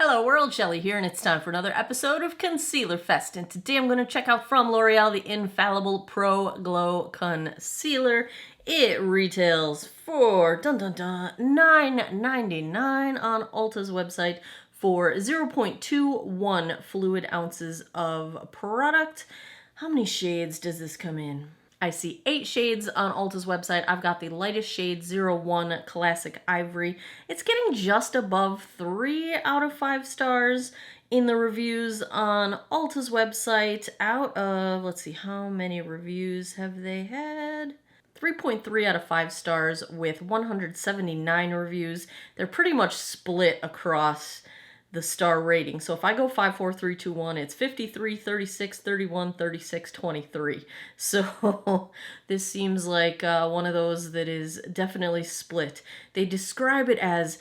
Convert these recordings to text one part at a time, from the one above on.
Hello world, Shelly here, and it's time for another episode of Concealer Fest. And today I'm going to check out from L'Oreal the Infallible Pro-Glow Concealer. It retails for $9.99 on Ulta's website for 0.21 fluid ounces of product. How many shades does this come in? I see 8 shades on Ulta's website. I've got the lightest shade, 01 Classic Ivory. It's getting just above 3 out of 5 stars in the reviews on Ulta's website. Out of, let's see, how many reviews have they had? 3.3 out of 5 stars with 179 reviews. They're pretty much split across the star rating. So if I go 5, 4, 3, 2, 1, it's 53, 36, 31, 36, 23. So this seems like one of those that is definitely split. They describe it as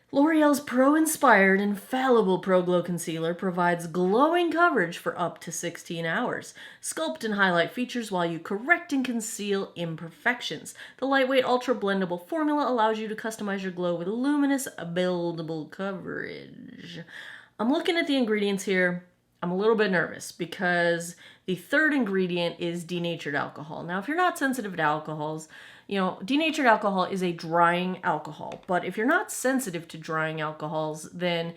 L'Oreal's Pro-inspired Infallible ProGlow Concealer provides glowing coverage for up to 16 hours. Sculpt and highlight features while you correct and conceal imperfections. The lightweight, ultra-blendable formula allows you to customize your glow with luminous, buildable coverage. I'm looking at the ingredients here. I'm a little bit nervous because the third ingredient is denatured alcohol. Now, if you're not sensitive to alcohols, you know, denatured alcohol is a drying alcohol, but if you're not sensitive to drying alcohols, then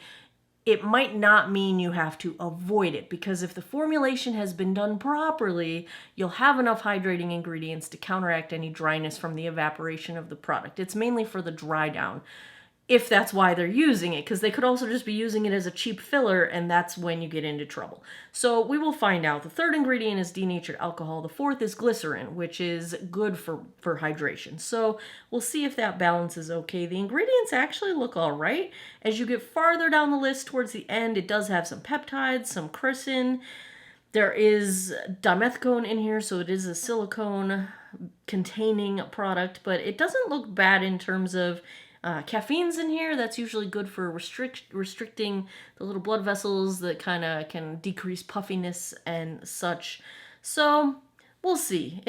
it might not mean you have to avoid it, because if the formulation has been done properly, you'll have enough hydrating ingredients to counteract any dryness from the evaporation of the product. It's mainly for the dry down, if that's why they're using it, because they could also just be using it as a cheap filler, and that's when you get into trouble. So we will find out. The third ingredient is denatured alcohol. The fourth is glycerin, which is good for hydration. So we'll see if that balance is okay. The ingredients actually look all right. As you get farther down the list towards the end, it does have some peptides, some chrysin. There is dimethicone in here, so it is a silicone-containing product, but it doesn't look bad in terms of caffeine's in here. That's usually good for restricting the little blood vessels that kind of can decrease puffiness and such. So we'll see.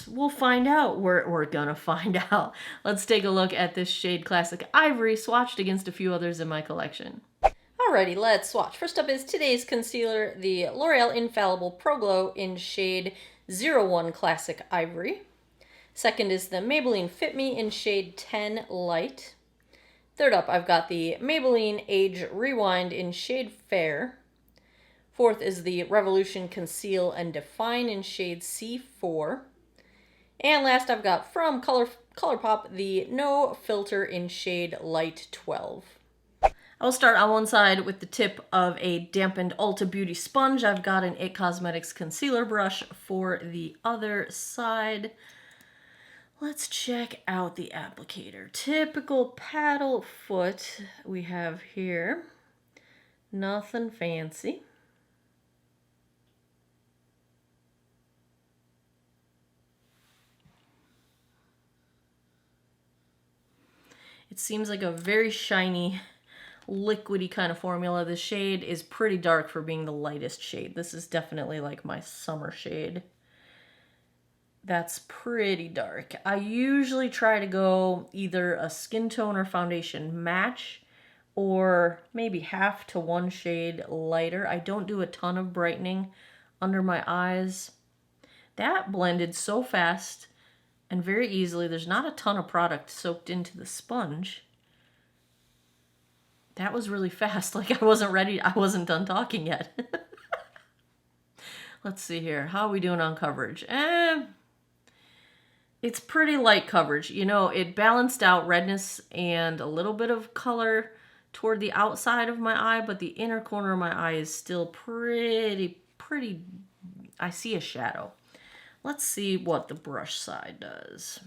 We'll find out. We're gonna find out. Let's take a look at this shade Classic Ivory swatched against a few others in my collection. Alrighty, let's swatch. First up is today's concealer, the L'Oreal Infallible ProGlow in shade 01 Classic Ivory. Second is the Maybelline Fit Me in shade 10 Light. Third up, I've got the Maybelline Age Rewind in shade Fair. Fourth is the Revolution Conceal and Define in shade C4. And last, I've got from ColourPop the No Filter in shade Light 12. I'll start on one side with the tip of a dampened Ulta Beauty sponge. I've got an IT Cosmetics concealer brush for the other side. Let's check out the applicator. Typical paddle foot we have here. Nothing fancy. It seems like a very shiny, liquidy kind of formula. The shade is pretty dark for being the lightest shade. This is definitely like my summer shade. That's pretty dark. I usually try to go either a skin tone or foundation match, or maybe half to one shade lighter. I don't do a ton of brightening under my eyes. That blended so fast and very easily. There's not a ton of product soaked into the sponge. That was really fast. Like I wasn't ready. I wasn't done talking yet. Let's see here. How are we doing on coverage? It's pretty light coverage. You know, it balanced out redness and a little bit of color toward the outside of my eye, but the inner corner of my eye is still pretty, I see a shadow. Let's see what the brush side does.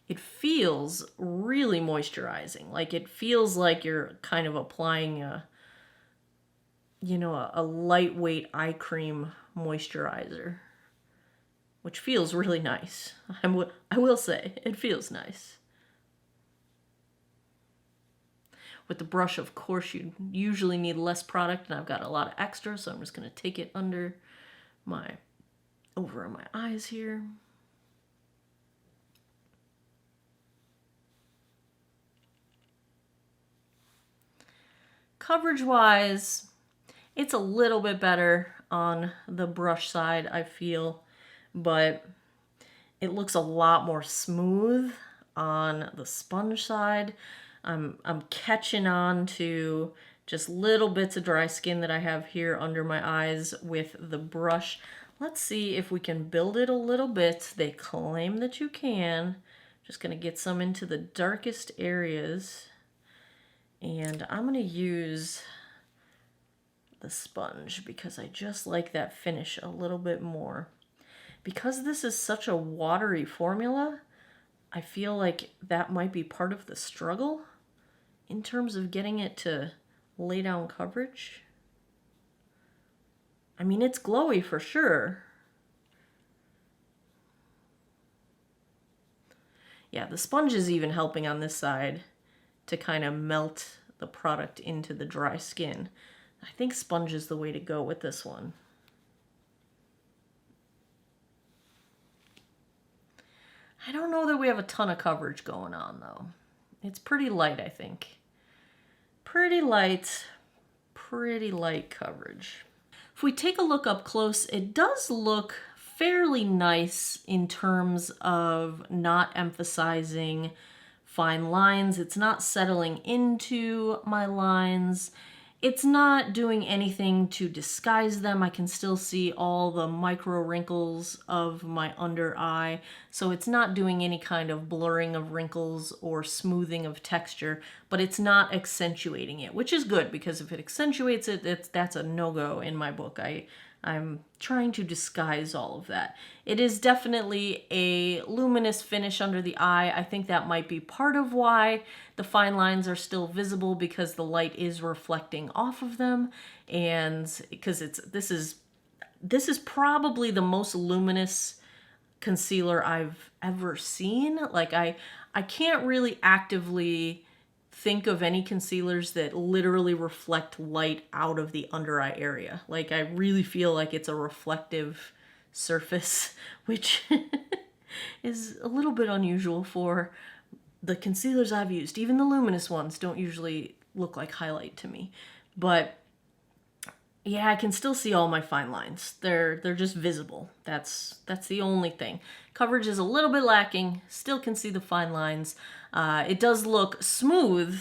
It feels really moisturizing. Like it feels like you're kind of applying a lightweight eye cream moisturizer, which feels really nice. I will say, it feels nice. With the brush, of course, you usually need less product, and I've got a lot of extra, so I'm just going to take it over my eyes here. Coverage-wise, it's a little bit better on the brush side, I feel, but it looks a lot more smooth on the sponge side. I'm catching on to just little bits of dry skin that I have here under my eyes with the brush. Let's see if we can build it a little bit. They claim that you can. Just gonna get some into the darkest areas. And I'm gonna use the sponge because I just like that finish a little bit more. Because this is such a watery formula, I feel like that might be part of the struggle in terms of getting it to lay down coverage. I mean, it's glowy for sure. Yeah, the sponge is even helping on this side to kind of melt the product into the dry skin. I think sponge is the way to go with this one. I don't know that we have a ton of coverage going on though. It's pretty light, I think. Pretty light coverage. If we take a look up close, it does look fairly nice in terms of not emphasizing fine lines. It's not settling into my lines. It's not doing anything to disguise them. I can still see all the micro wrinkles of my under eye. So it's not doing any kind of blurring of wrinkles or smoothing of texture, but it's not accentuating it, which is good because if it accentuates it, that's a no-go in my book. I'm trying to disguise all of that. It is definitely a luminous finish under the eye. I think that might be part of why the fine lines are still visible because the light is reflecting off of them. And because this is probably the most luminous concealer I've ever seen. Like I can't really actively think of any concealers that literally reflect light out of the under eye area. Like I really feel like it's a reflective surface, which is a little bit unusual for the concealers I've used. Even the luminous ones don't usually look like highlight to me. But yeah, I can still see all my fine lines. They're just visible. That's the only thing. Coverage is a little bit lacking. Still can see the fine lines. It does look smooth.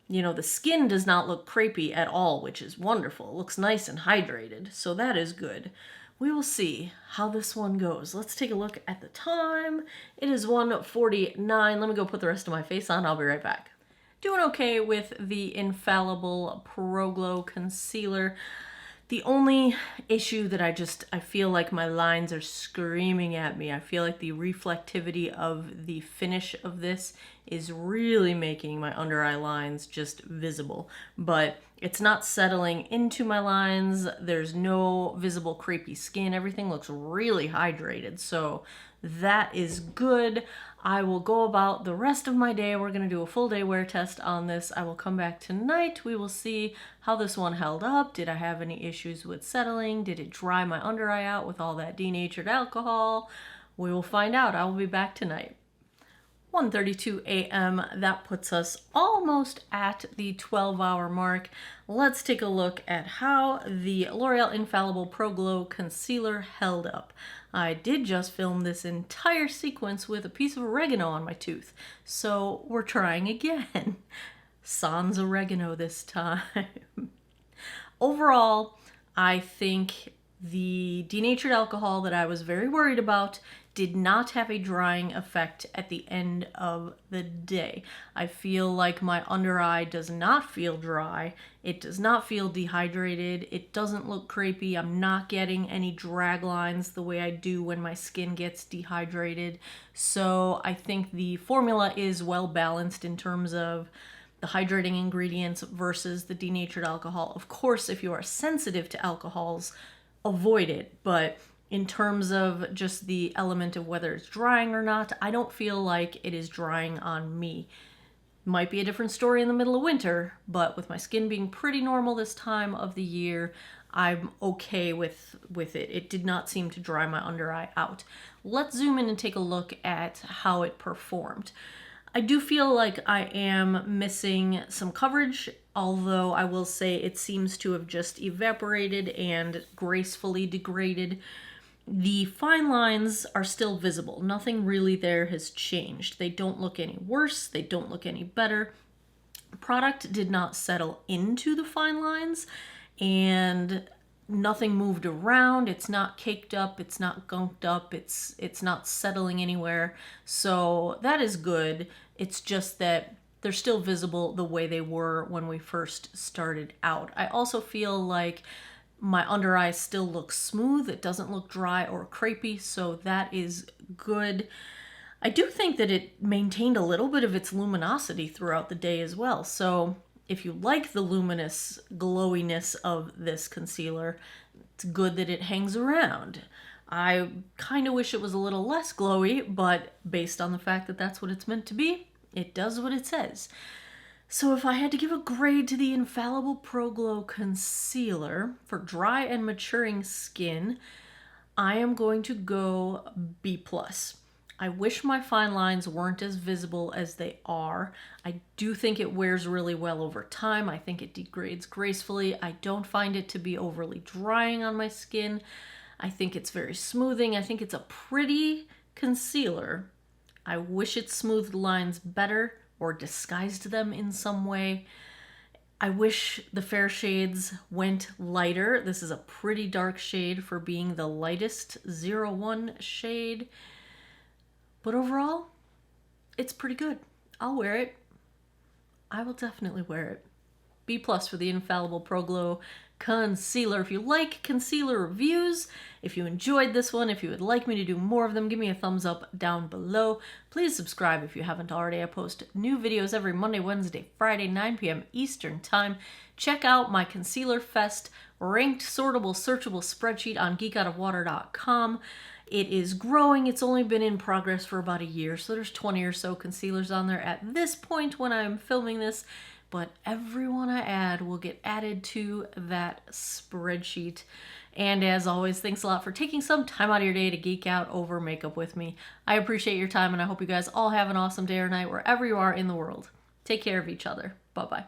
You know, the skin does not look crepey at all, which is wonderful. It looks nice and hydrated, so that is good. We will see how this one goes. Let's take a look at the time. It is 1:49. Let me go put the rest of my face on. I'll be right back. Doing okay with the Infallible ProGlow Concealer. The only issue that I feel like my lines are screaming at me. I feel like the reflectivity of the finish of this is really making my under eye lines just visible. But it's not settling into my lines. There's no visible crepey skin. Everything looks really hydrated. So that is good. I will go about the rest of my day. We're going to do a full day wear test on this. I will come back tonight. We will see how this one held up. Did I have any issues with settling? Did it dry my under eye out with all that denatured alcohol? We will find out. I will be back tonight. 1:32 a.m. That puts us almost at the 12-hour mark. Let's take a look at how the L'Oreal Infallible ProGlow Concealer held up. I did just film this entire sequence with a piece of oregano on my tooth, so we're trying again. Sans oregano this time. Overall, I think the denatured alcohol that I was very worried about did not have a drying effect at the end of the day. I feel like my under eye does not feel dry. It does not feel dehydrated. It doesn't look crepey. I'm not getting any drag lines the way I do when my skin gets dehydrated. So I think the formula is well balanced in terms of the hydrating ingredients versus the denatured alcohol. Of course, if you are sensitive to alcohols, avoid it, but in terms of just the element of whether it's drying or not, I don't feel like it is drying on me. Might be a different story in the middle of winter, but with my skin being pretty normal this time of the year, I'm okay with it. It did not seem to dry my under eye out. Let's zoom in and take a look at how it performed. I do feel like I am missing some coverage although I will say it seems to have just evaporated and gracefully degraded. The fine lines are still visible. Nothing really there has changed. They don't look any worse. They don't look any better. Product did not settle into the fine lines, and nothing moved around. It's not caked up, it's not gunked up, it's not settling anywhere. So that is good. It's just that they're still visible the way they were when we first started out. I also feel like my under eye still looks smooth. It doesn't look dry or crepey, so that is good. I do think that it maintained a little bit of its luminosity throughout the day as well. So if you like the luminous glowiness of this concealer, it's good that it hangs around. I kind of wish it was a little less glowy, but based on the fact that that's what it's meant to be, it does what it says. So if I had to give a grade to the Infallible ProGlow Concealer for dry and maturing skin, I am going to go B+. I wish my fine lines weren't as visible as they are. I do think it wears really well over time. I think it degrades gracefully. I don't find it to be overly drying on my skin. I think it's very smoothing. I think it's a pretty concealer. I wish it smoothed lines better or disguised them in some way. I wish the fair shades went lighter. This is a pretty dark shade for being the lightest 01 shade. But overall, it's pretty good. I'll wear it. I will definitely wear it. B+ for the Infallible ProGlow Concealer. If you like concealer reviews, if you enjoyed this one, if you would like me to do more of them, give me a thumbs up down below. Please subscribe if you haven't already. I post new videos every Monday, Wednesday, Friday, 9 p.m. Eastern Time. Check out my Concealer Fest ranked, sortable, searchable spreadsheet on geekoutofwater.com. It is growing. It's only been in progress for about a year, so there's 20 or so concealers on there at this point when I'm filming this, but every one I add will get added to that spreadsheet. And as always, thanks a lot for taking some time out of your day to geek out over makeup with me. I appreciate your time, and I hope you guys all have an awesome day or night wherever you are in the world. Take care of each other. Bye-bye.